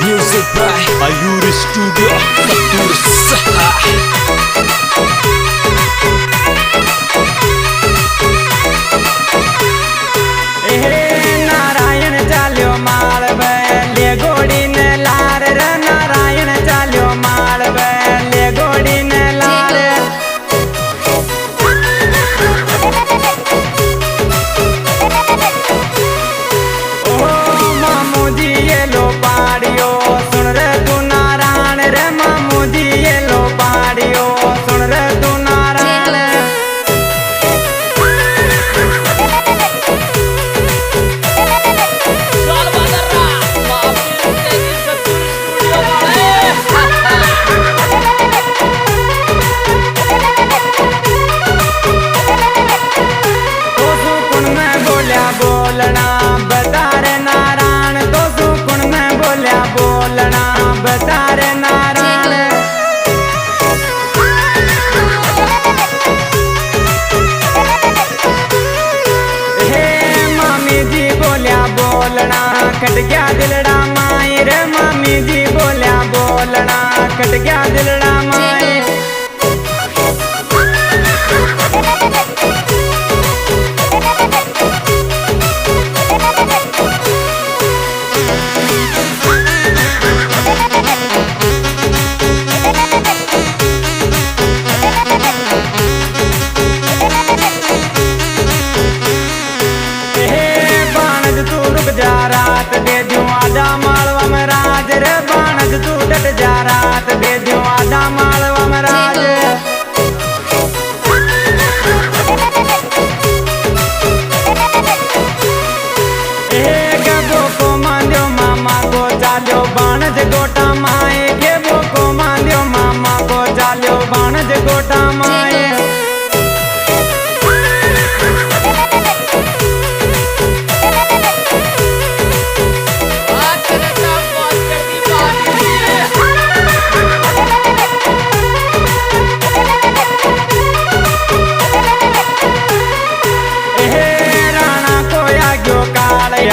Music by Ayuri Studio Fatur Narayan चाल्यो माल ले गोड़ी ने लार रे नारायण चाल्यो माल ले गोड़ी ने लार ओ मामू जी ये लो पाड़ियो सुन रे तू नारायण रे मामू जी ये लो पाड़ियो सुन रे तू नारायण बोलना बता रे नारायण तो सुकुन में बोलिया बोलना बता रे नारायण हे मामी जी बोलिया बोलना कट गया दिलड़ा माई रे मामी जी बोलिया बोलना कट गया दिलड़ा माई जा रात दे दूं आजा मालवा में राज रे बाणज तू डट जा रात दे दूं आजा मालवा में राज गबो को मांद्यो मामा को चाल्यो बाणज गोटा माए गेबो को मांद्यो मामा को चाल्यो बाणज गोटा माए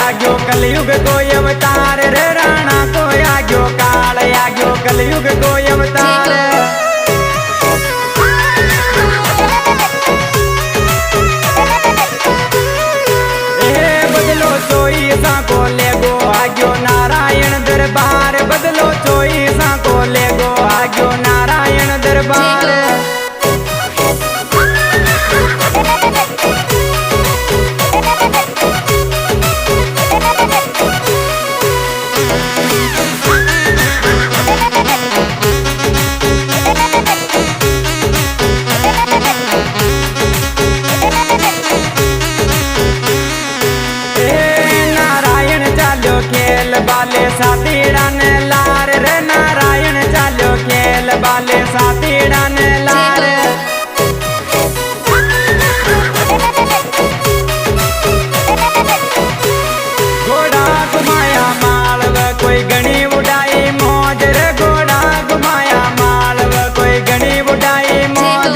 आग्यो कलयुग को अवतार रे राणा को आग्यो काल आग्यो कलयुग को अवतार बदलो चोई सा को ले गो आग्यो नारायण दरबार बदलो चोई सा को ले गो आग्यो नारायण दरबार खेल बाले साथीड़ा ने लार रे नारायण चालो खेल बाले साथीड़ा ने लार घोड़ा घुमाया मालव कोई गणी उड़ाई मौज रे घोड़ा घुमाया मालव कोई गणी उड़ाई मौज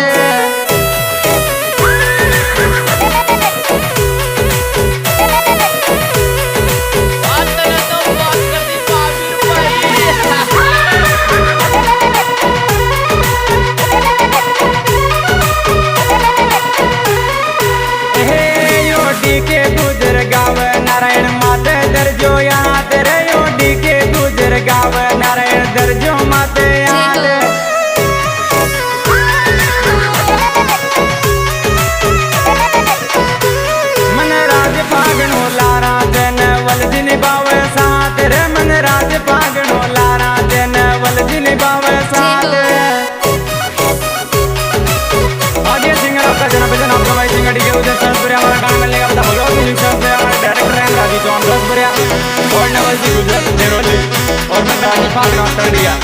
के गुजर गाव नारायण माते दर्जो याद रे ओडी के गुजर गाव नारायण दर्जो माते याद मन राज फागणो लारा जन वल दिन बावे साथ रे मन राज फागणो लारा जन वल दिन बावे साथ आगे सिंगर आपका जना भजन आपका भाई सिंगर डी के उदय संस्पुरी हमारा गाना मिलेगा बता भगवान म्यूजिक से हमारे डायरेक्टर हैं राजी जॉन संस्पुरी और नवल जी गुजरात देरोली और मैं राजी फागणो कर दिया